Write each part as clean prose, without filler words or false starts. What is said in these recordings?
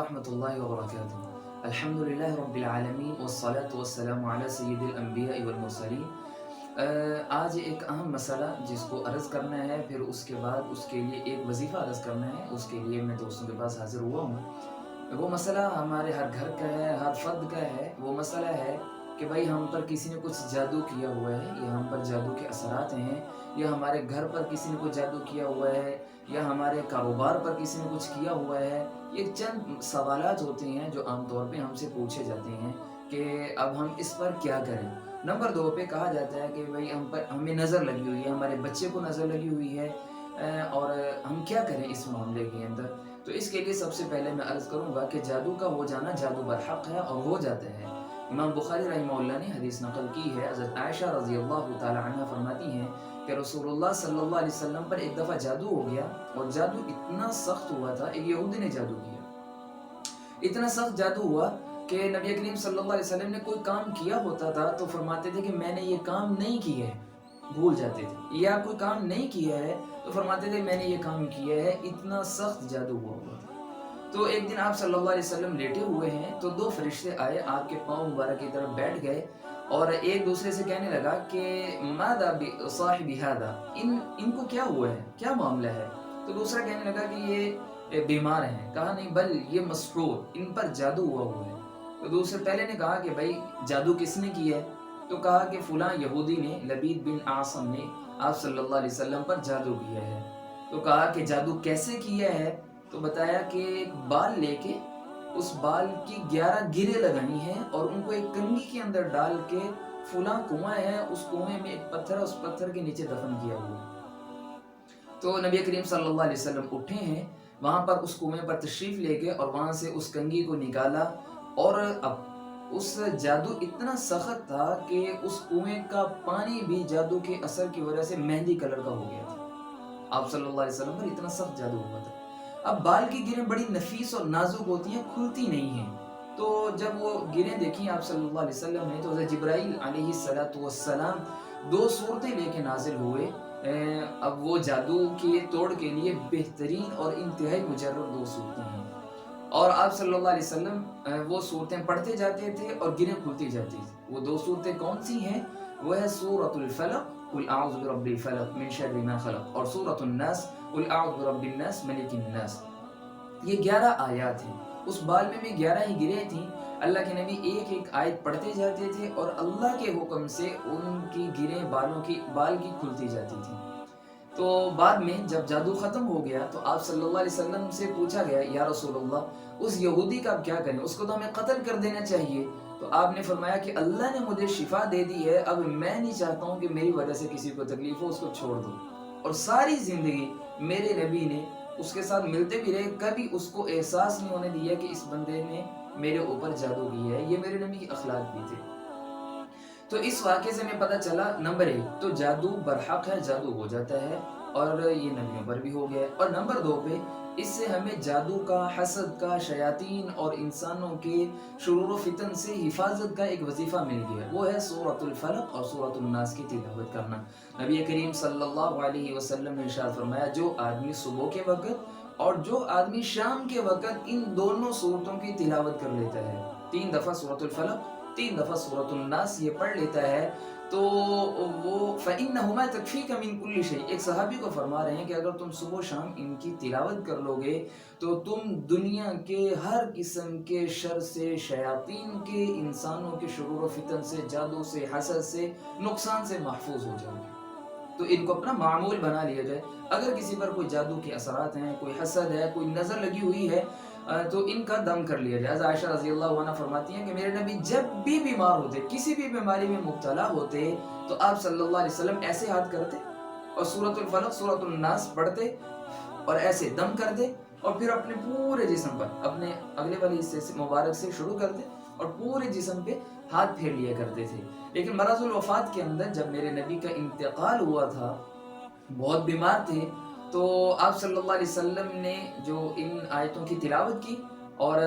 ورحمۃ اللہ وبرکاتہ۔ الحمدللہ رب العالمین والصلاة والسلام علی سید الانبیاء والمرسلین۔ آج ایک اہم مسئلہ جس کو عرض کرنا ہے، پھر اس کے بعد اس کے لیے ایک وظیفہ عرض کرنا ہے، اس کے لیے میں دوستوں کے پاس حاضر ہوا ہوں۔ وہ مسئلہ ہمارے ہر گھر کا ہے، ہر فرد کا ہے۔ وہ مسئلہ ہے کہ بھائی ہم پر کسی نے کچھ جادو کیا ہوا ہے، یا ہم پر جادو کے اثرات ہیں، یا ہمارے گھر پر کسی نے کچھ جادو کیا ہوا ہے، یا ہمارے کاروبار پر کسی نے کچھ کیا ہوا ہے۔ یہ چند سوالات ہوتے ہیں جو عام طور پہ ہم سے پوچھے جاتے ہیں کہ اب ہم اس پر کیا کریں۔ نمبر 2 پہ کہا جاتا ہے کہ بھئی ہمیں نظر لگی ہوئی ہے، ہمارے بچے کو نظر لگی ہوئی ہے، اور ہم کیا کریں اس معاملے کے اندر۔ تو اس کے لیے سب سے پہلے میں عرض کروں گا کہ جادو کا ہو جانا جادو برحق ہے اور ہو جاتا ہے۔ امام بخاری رحمہ اللہ نے حدیث نقل کی ہے، حضرت عائشہ رضی اللہ تعالی عنہ فرماتی ہیں کہ رسول اللہ صلی اللہ علیہ وسلم پر ایک دفعہ جادو ہو گیا، اور جادو اتنا سخت ہوا تھا، ایک یہودی نے جادو کیا، اتنا سخت جادو ہوا کہ نبی کریم صلی اللہ علیہ وسلم نے کوئی کام کیا ہوتا تھا تو فرماتے تھے کہ میں نے یہ کام نہیں کیا ہے، بھول جاتے تھے، یا کوئی کام نہیں کیا ہے تو فرماتے تھے میں نے یہ کام کیا ہے، اتنا سخت جادو ہوا تھا۔ تو ایک دن آپ صلی اللہ علیہ وسلم لیٹے ہوئے ہیں تو 2 فرشتے آئے، آپ کے پاؤں مبارک کی طرف بیٹھ گئے اور ایک دوسرے سے کہنے لگا کہ ماذا بصاحب ھذا، ان کو کیا ہوا ہے، کیا معاملہ ہے؟ تو دوسرا کہنے لگا کہ یہ بیمار ہیں۔ کہا نہیں، بل یہ مسحور، ان پر جادو ہوا ہے۔ تو دوسرے پہلے نے کہا کہ بھائی جادو کس نے کیا ہے؟ تو کہا کہ فلاں یہودی نے، لبید بن اعصم نے آپ صلی اللہ علیہ وسلم پر جادو کیا ہے۔ تو کہا کہ جادو کیسے کیا ہے؟ تو بتایا کہ ایک بال لے کے اس بال کی 11 گرے لگانی ہیں اور ان کو ایک کنگھی کے اندر ڈال کے فلاں کنواں ہے، اس کنویں میں ایک پتھر، اس پتھر کے نیچے دفن کیا ہوا۔ تو نبی کریم صلی اللہ علیہ وسلم اٹھے ہیں، وہاں پر اس کنویں پر تشریف لے گئے اور وہاں سے اس کنگھی کو نکالا، اور اب اس جادو اتنا سخت تھا کہ اس کنویں کا پانی بھی جادو کے اثر کی وجہ سے مہندی کلر کا ہو گیا تھا۔ آپ صلی اللہ علیہ وسلم پر اتنا سخت جادو ہوا تھا۔ اب بال کی گریں بڑی نفیس اور نازک ہوتی ہیں، کھلتی نہیں ہیں۔ تو جب وہ گریں دیکھیں آپ صلی اللہ علیہ وسلم نے تو حضرت جبرائیل علیہ السلام 2 صورتیں لے کے نازل ہوئے۔ اب وہ جادو کے توڑ کے لیے بہترین اور انتہائی مجرب 2 صورتیں ہیں، اور آپ صلی اللہ علیہ وسلم وہ صورتیں پڑھتے جاتے تھے اور گریں کھلتی جاتی تھی۔ وہ 2 صورتیں کون سی ہیں؟ وہ ہے سورۃ الفلق، قل اعوذ برب الفلق من شر ما خلق، اور سورۃ الناس، قل اعوذ برب الناس ملک الناس۔ یہ 11 آیات ہیں، اس بال میں بھی 11 ہی گریں تھیں۔ اللہ کے نبی ایک ایک آیت پڑھتے جاتے تھے اور اللہ کے حکم سے ان کی گریں بال کی کھلتی جاتی تھیں۔ تو بعد میں جب جادو ختم ہو گیا تو آپ صلی اللہ علیہ وسلم سے پوچھا گیا، یا رسول اللہ اس یہودی کا اب کیا کریں، اس کو تو ہمیں قتل کر دینا چاہیے۔ تو آپ نے فرمایا کہ اللہ نے مجھے شفا دے دی ہے، اب میں نہیں چاہتا ہوں کہ میری وجہ سے کسی کو تکلیف ہو، اس کو چھوڑ دو۔ اور ساری زندگی میرے نبی نے اس کے ساتھ ملتے بھی رہے، کبھی اس کو احساس نہیں ہونے دیا کہ اس بندے نے میرے اوپر جادو کیا ہے۔ یہ میرے نبی کی اخلاق بھی تھے۔ تو اس واقعے سے ہمیں پتہ چلا، نمبر 1 تو جادو برحق ہے، جادو ہو جاتا ہے، اور یہ نبیوں پر بھی ہو گیا۔ اور نمبر 2 پہ اس سے ہمیں جادو کا، حسد کا، شیاطین اور انسانوں کے شرور و فتن سے حفاظت کا ایک وظیفہ مل گیا، وہ ہے سورۃ الفلق اور سورۃ الناس کی تلاوت کرنا۔ نبی کریم صلی اللہ علیہ وسلم نے ارشاد فرمایا، جو آدمی صبح کے وقت اور جو آدمی شام کے وقت ان دونوں سورتوں کی تلاوت کر لیتا ہے، 3 دفعہ سورۃ الفلق، 3 دفعہ سورۃ الناس یہ پڑھ لیتا ہے، تو وہ فَإِنَّهُمَا تَكْفِيكَ مِن كُلِّ شَيْءٍ، ایک صحابی کو فرما رہے ہیں کہ اگر تم صبح و شام ان کی تلاوت کر لو گے تو تم دنیا کے ہر قسم کے شر سے، شیاطین کے، انسانوں کے شرور و فتن سے، جادو سے، حسد سے، نقصان سے محفوظ ہو جاؤ گے۔ تو ان کو اپنا معمول بنا لیا جائے۔ اگر کسی پر کوئی جادو کے اثرات ہیں، کوئی حسد ہے، کوئی نظر لگی ہوئی ہے، تو ان کا دم کر لیا جائے۔ عائشہ رضی اللہ عنہ فرماتی ہیں کہ میرے نبی جب بھی بیمار ہوتے، کسی بھی بیماری میں مبتلا ہوتے، تو آپ صلی اللہ علیہ وسلم ایسے ہاتھ کرتے اور سورۃ الفلق، سورۃ الناس پڑھتے اور ایسے دم کرتے، اور پھر اپنے پورے جسم پر، اپنے اگلے والے حصے سے مبارک سے شروع کرتے اور پورے جسم پہ ہاتھ پھیر لیا کرتے تھے۔ لیکن مرض الوفات کے اندر جب میرے نبی کا انتقال ہوا تھا، بہت بیمار تھے، تو آپ صلی اللہ علیہ وسلم نے جو ان آیتوں کی تلاوت کی اور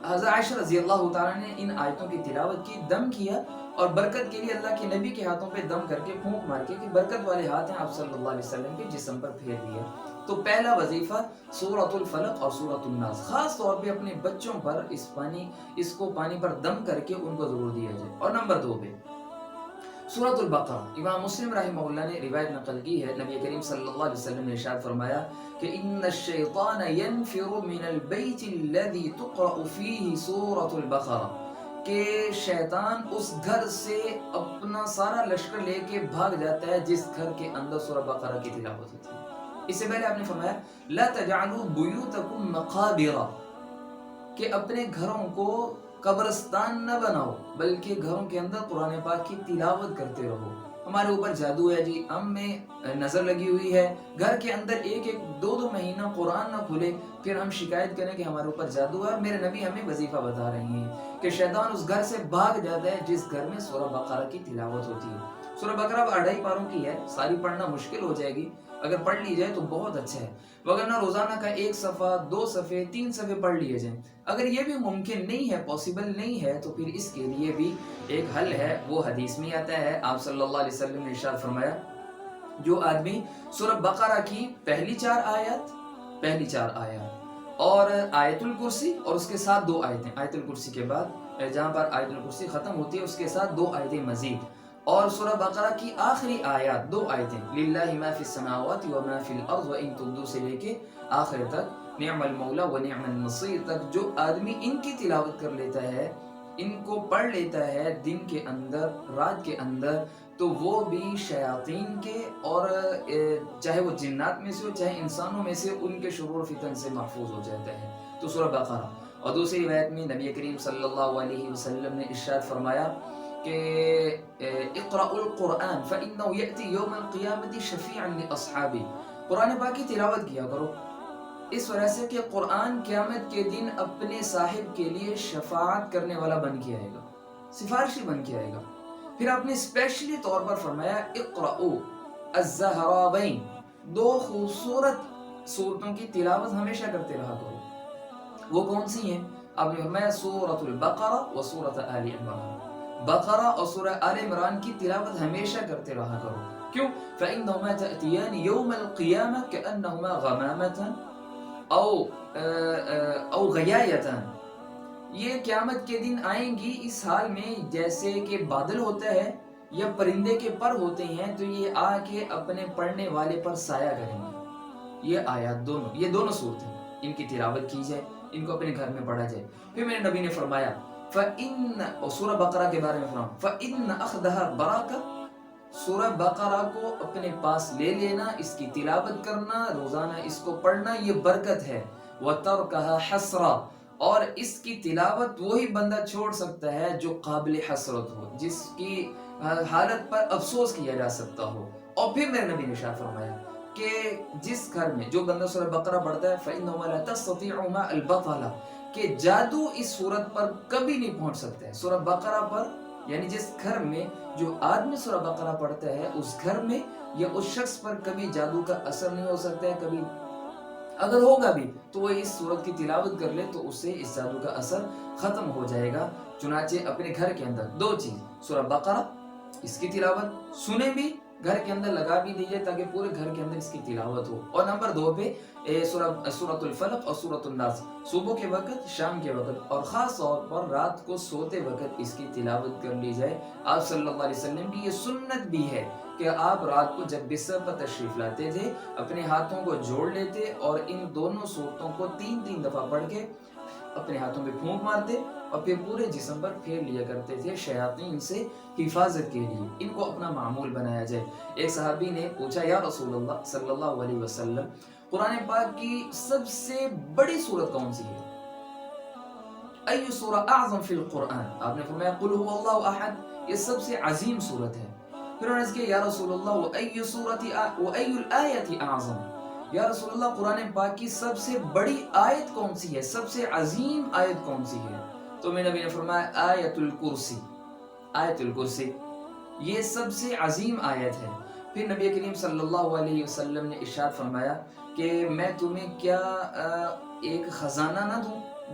حضرت عائشہ رضی اللہ تعالیٰ نے ان آیتوں کی تلاوت کی، دم کیا، اور برکت کے لیے اللہ کے نبی کے ہاتھوں پہ دم کر کے پھونک مار کے کہ برکت والے ہاتھ ہیں آپ صلی اللہ علیہ وسلم کے جسم پر پھیر دیا۔ تو پہلا وظیفہ سورۃ الفلق اور سورۃ الناس، خاص طور پہ اپنے بچوں پر اس کو پانی پر دم کر کے ان کو ضرور دیا جائے۔ اور نمبر 2 پہ سورۃ البقرہ، امام مسلم رحمہ اللہ نے روایت نقل کی ہے، نبی کریم صلی اللہ علیہ وسلم نے ارشاد فرمایا کہ ان الشیطان ينفر من البیت الذی تقرأ فیہ سورۃ البقرہ، کہ شیطان اس گھر سے اپنا سارا لشکر لے کے بھاگ جاتا ہے جس گھر کے اندر سورہ بقرہ کی تلاوت ہوتی ہے۔ اس سے پہلے آپ نے فرمایا لا تجعلوا بیوتکم مقابر، کہ اپنے گھروں کو قبرستان نہ بناؤ بلکہ گھروں کے اندر قرآن پاک کی تلاوت کرتے رہو۔ ہمارے اوپر جادو ہے جی، ہم میں نظر لگی ہوئی ہے، گھر کے اندر ایک دو مہینہ قرآن نہ کھلے، پھر ہم شکایت کریں کہ ہمارے اوپر جادو ہے۔ میرے نبی ہمیں وظیفہ بتا رہی ہیں کہ شیطان اس گھر سے بھاگ جاتا ہے جس گھر میں سورہ بقرہ کی تلاوت ہوتی ہے۔ سورہ بقرہ 2.5 پاروں کی ہے، ساری پڑھنا مشکل ہو جائے گی، اگر پڑھ لی جائے تو بہت اچھا ہے، وگرنہ روزانہ کا 1 صفحہ 2 صفحے 3 صفحے پڑھ لیے جائیں۔ اگر یہ بھی ممکن نہیں ہے، پاسبل نہیں ہے، تو پھر اس کے لیے بھی ایک حل ہے، وہ حدیث میں آتا ہے۔ آپ صلی اللہ علیہ وسلم نے ارشاد فرمایا جو آدمی سورہ بقرہ کی پہلی 4 آیات اور آیت الکرسی اور اس کے ساتھ 2 آیتیں، آیت الکرسی کے بعد جہاں پر آیت الکرسی ختم ہوتی ہے اس کے ساتھ 2 آیتیں مزید، اور سورہ بقرہ کی آخری آیات 2 آیتیں للہ ما فی السماوات و ما فی الارض وان تبدوا سے لے کے آخر تک نعم المولا و نعم النصیر تک، جو آدمی ان کی تلاوت کر لیتا ہے، ان کو پڑھ لیتا ہے دن کے اندر رات کے اندر، تو وہ بھی شیاطین کے اور چاہے وہ جنات میں سے ہو چاہے انسانوں میں سے، ان کے شرور فتن سے محفوظ ہو جاتا ہے۔ تو سورہ بقرہ، اور دوسری روایت میں نبی کریم صلی اللہ علیہ وسلم نے ارشاد فرمایا کہ اقرأوا القرآن فإنه يأتي يوم القیامة شفیعا لأصحابہ، قرآن پاک کی تلاوت کیا کرو اس وجہ سے کہ قرآن قیامت کے دن اپنے صاحب کے لیے شفاعت کرنے والا بن کے آئے گا، سفارشی بن کے آئے گا۔ پھر آپ نے اسپیشلی طور پر فرمایا اقرأوا الزہراوین، 2 خوبصورت صورتوں کی تلاوت ہمیشہ کرتے رہا کرو۔ وہ کون سی ہیں؟ آپ نے فرمایا سورۃ البقرہ و سورۃ آل عمران، بقرہ اور سورہ آل عمران کی تلاوت ہمیشہ کرتے رہا کرو۔ کیوں؟ فإنهما تأتيان يوم القيامة كأنهما غمامة او غیایتان، یہ قیامت کے دن آئیں گی اس حال میں جیسے کہ بادل ہوتا ہے یا پرندے کے پر ہوتے ہیں، تو یہ آ کے اپنے پڑھنے والے پر سایہ کریں گے۔ یہ آیات دونوں، یہ دونوں صورتیں، ان کی تلاوت کی جائے، ان کو اپنے گھر میں پڑھا جائے۔ پھر میرے نبی نے فرمایا اور سورہ بقرہ کے بارے میں فرمایا فَإِنَّ أَخْذَهَا بَرَاكَةٌ، سورہ بقرہ کو اپنے پاس لے لینا، اس کی تلاوت کرنا، روزانہ اس کو پڑھنا، یہ برکت ہے۔ وَتَرْكَهَا حَسْرَةٌ، اور اس کی تلاوت وہی بندہ چھوڑ سکتا ہے جو قابل حسرت ہو، جس کی حالت پر افسوس کیا جا سکتا ہو۔ اور پھر میرے نبی نے ارشاد فرمایا کہ جس گھر میں جو بندہ سورہ بقرہ پڑھتا ہے فَإِنَّهُ لَا تَسْتَطِيعُ مَا الْبَطَلَ، کہ جادو اس صورت پر کبھی نہیں پہنچ سکتا ہے، سورہ بقرہ پر، یعنی جس گھر میں جو آدمی سورہ بقرہ پڑھتا ہے اس گھر میں یا اس شخص پر کبھی جادو کا اثر نہیں ہو سکتا ہے، کبھی اگر ہوگا بھی تو وہ اس سورت کی تلاوت کر لے تو اس سے اس جادو کا اثر ختم ہو جائے گا۔ چنانچہ اپنے گھر کے اندر 2 چیز، سورہ بقرہ اس کی تلاوت سنیں بھی، گھر کے اندر لگا بھی دیجئے تاکہ پورے گھر کے اندر اس کی تلاوت ہو۔ اور نمبر 2 پہ سورۃ الفلق اور سورۃ الناس، صبح کے وقت، شام کے وقت، اور خاص طور پر رات کو سوتے وقت اس کی تلاوت کر لی جائے۔ آپ صلی اللہ علیہ وسلم کی یہ سنت بھی ہے کہ آپ رات کو جب بستر پر تشریف لاتے تھے اپنے ہاتھوں کو جوڑ لیتے اور ان دونوں صورتوں کو 3 دفعہ پڑھ کے اپنے ہاتھوں پہ پھونک مارتے اور پھر پورے جسم پر پھیر لیا کرتے تھے شیاطین سے حفاظت کے لیے۔ ان کو اپنا معمول بنایا جائے۔ ایک صحابی نے پوچھا یا رسول اللہ صلی اللہ علیہ وسلم، قرآن پاک کی سب سے بڑی سورت کون سی ہے؟ ای سورہ اعظم فی القرآن؟ آپ نے فرمایا قل هو اللہ احد، یہ سب سے عظیم سورت ہے۔ پھر انہوں نے کہا یا رسول اللہ وَأَيُّ الْآيَةِ أَعْظَمُ، یا رسول اللہ قرآن پاک کی سب سے بڑی آیت کون سی ہے، سب سے عظیم آیت کون سی ہے؟ تو میرے نبی نے فرمایا آیت الکرسی، آیت الکرسی یہ سب سے عظیم آیت ہے۔ پھر نبی کریم صلی اللہ علیہ وسلم نے ارشاد فرمایا کہ میں تمہیں کیا ایک خزانہ نہ دوں؟